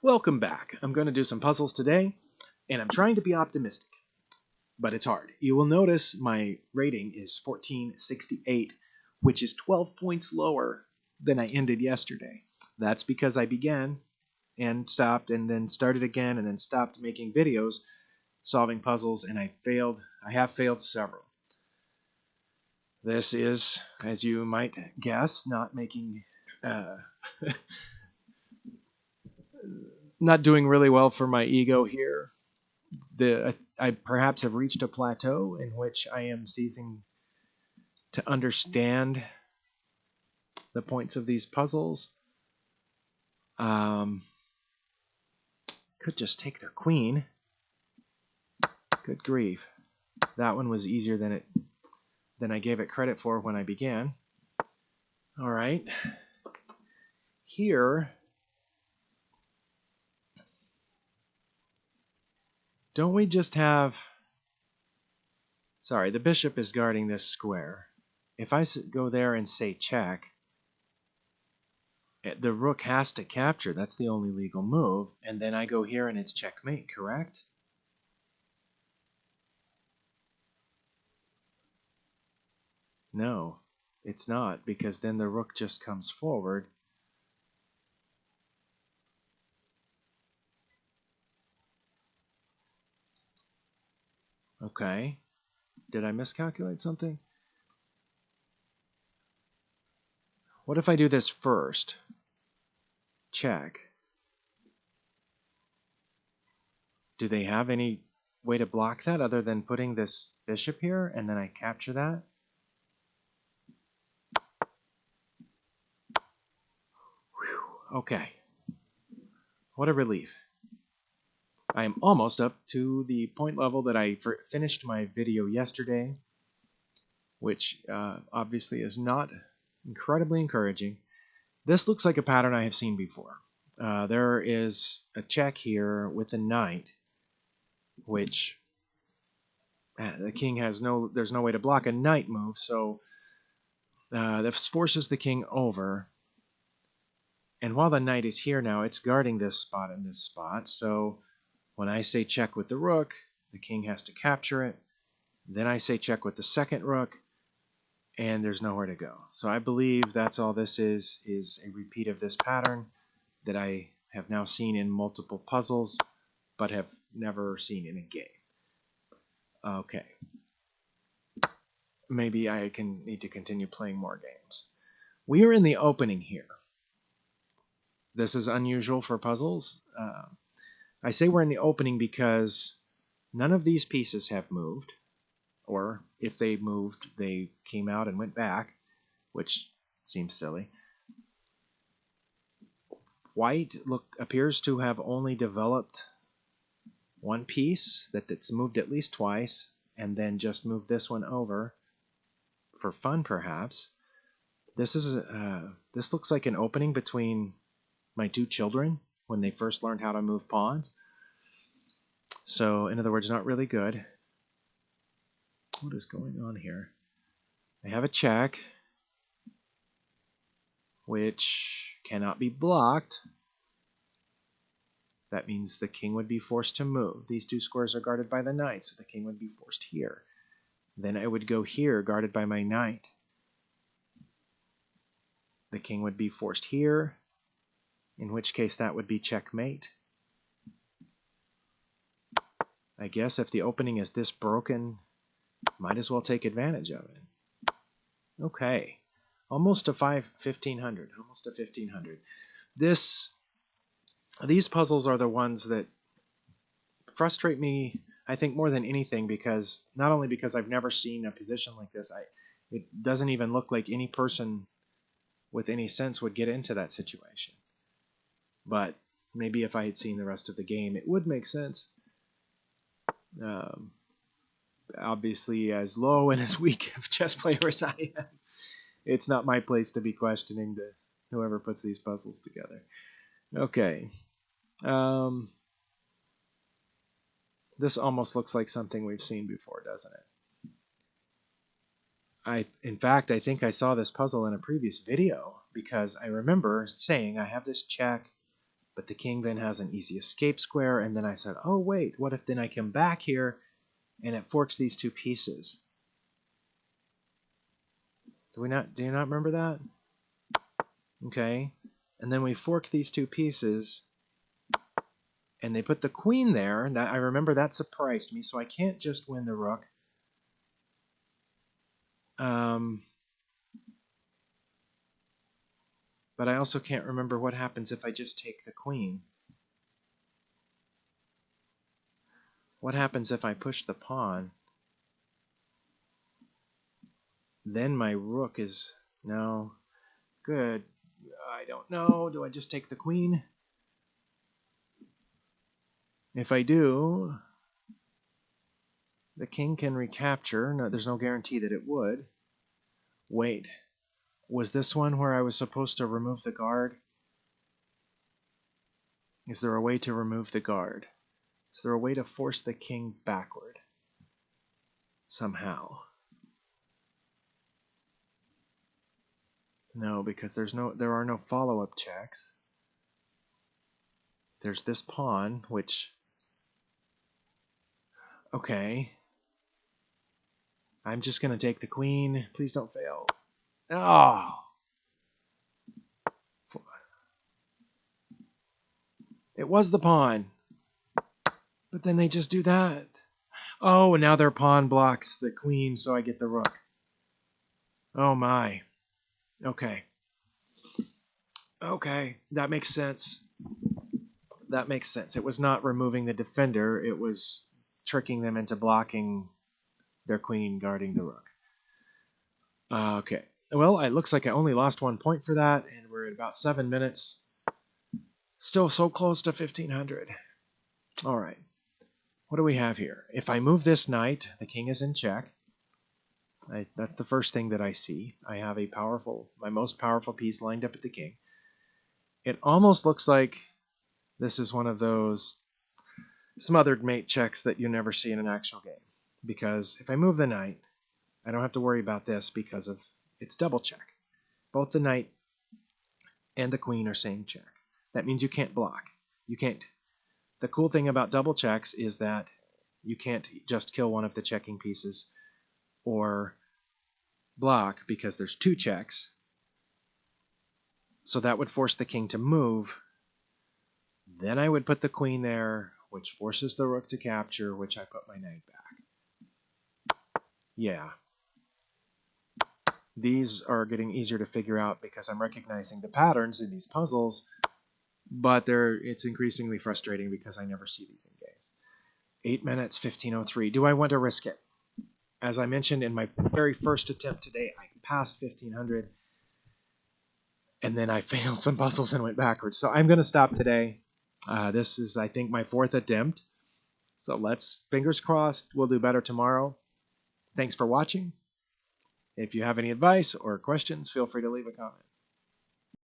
Welcome back. I'm going to do some puzzles today, and I'm trying to be optimistic, but it's hard. You will notice my rating is 1468, which is 12 points lower than I ended yesterday. That's because I began and stopped and then started again and then stopped making videos solving puzzles, and I failed. I have failed several. This is, as you might guess, uh, not doing really well for my ego here. I perhaps have reached a plateau in which I am ceasing to understand the points of these puzzles. Um, could just take their queen. Good grief. That one was easier than I gave it credit for when I began. All right. Here, don't we just have... Sorry, the bishop is guarding this square. If I go there and say check, the rook has to capture. That's the only legal move. And then I go here and it's checkmate, correct? No, it's not, because then the rook just comes forward. Okay. Did I miscalculate something? What if I do this first? Check. Do they have any way to block that other than putting this bishop here and then I capture that? Whew. Okay. What a relief. I am almost up to the point level that I finished my video yesterday, which obviously is not incredibly encouraging. This looks like a pattern I have seen before. There is a check here with the knight, which the king has there's no way to block a knight move, so this forces the king over. And while the knight is here now, it's guarding this spot and this spot, so when I say check with the rook, the king has to capture it. Then I say check with the second rook, and there's nowhere to go. So I believe that's all this is a repeat of this pattern that I have now seen in multiple puzzles, but have never seen in a game. Okay. Maybe I need to continue playing more games. We are in the opening here. This is unusual for puzzles. I say we're in the opening because none of these pieces have moved, or if they moved, they came out and went back, which seems silly. White appears to have only developed one piece that's moved at least twice, and then just moved this one over for fun, perhaps. This looks like an opening between my two children when they first learned how to move pawns. So, in other words, not really good. What is going on here? I have a check, which cannot be blocked. That means the king would be forced to move. These two squares are guarded by the knight, so the king would be forced here. Then I would go here, guarded by my knight. The king would be forced here, in which case that would be checkmate. I guess if the opening is this broken, might as well take advantage of it. Okay, almost to 1500, almost to 1500. These puzzles are the ones that frustrate me, I think, more than anything, because not only because I've never seen a position like this, it doesn't even look like any person with any sense would get into that situation. But maybe if I had seen the rest of the game, it would make sense. Obviously, as low and as weak of a chess player as I am, it's not my place to be questioning whoever puts these puzzles together. Okay. This almost looks like something we've seen before, doesn't it? In fact, I think I saw this puzzle in a previous video, because I remember saying I have this check But the king then has an easy escape square, and then I said, oh wait, what if then I come back here and it forks these two pieces? Do you not remember that? Okay. And then we fork these two pieces, and they put the queen there, and that I remember that surprised me, so I can't just win the rook. But I also can't remember what happens if I just take the queen. What happens if I push the pawn? Then my rook is... No. Good. I don't know. Do I just take the queen? If I do, the king can recapture. No, there's no guarantee that it would. Wait. Was this one where I was supposed to remove the guard? Is there a way to remove the guard? Is there a way to force the king backward? Somehow. No, because there are no follow-up checks. There's this pawn, which... Okay. I'm just going to take the queen. Please don't fail. Oh! It was the pawn. But then they just do that. Oh, and now their pawn blocks the queen, so I get the rook. Oh my. Okay. Okay, that makes sense. That makes sense. It was not removing the defender, it was tricking them into blocking their queen, guarding the rook. Okay. Well, it looks like I only lost 1 point for that, and we're at about 7 minutes. Still so close to 1500. All right. What do we have here? If I move this knight, the king is in check. That's the first thing that I see. I have my most powerful piece lined up at the king. It almost looks like this is one of those smothered mate checks that you never see in an actual game. Because if I move the knight, I don't have to worry about this because of its double check. Both the knight and the queen are saying check. That means you can't block. You can't. The cool thing about double checks is that you can't just kill one of the checking pieces or block because there's 2 checks. So that would force the king to move. Then I would put the queen there, which forces the rook to capture, which I put my knight back. Yeah. These are getting easier to figure out because I'm recognizing the patterns in these puzzles, but it's increasingly frustrating because I never see these in games. 8 minutes, 15:03. Do I want to risk it? As I mentioned in my very first attempt today, I passed 1500, and then I failed some puzzles and went backwards. So I'm going to stop today. This is, I think, my 4th attempt. So fingers crossed, we'll do better tomorrow. Thanks for watching. If you have any advice or questions, feel free to leave a comment.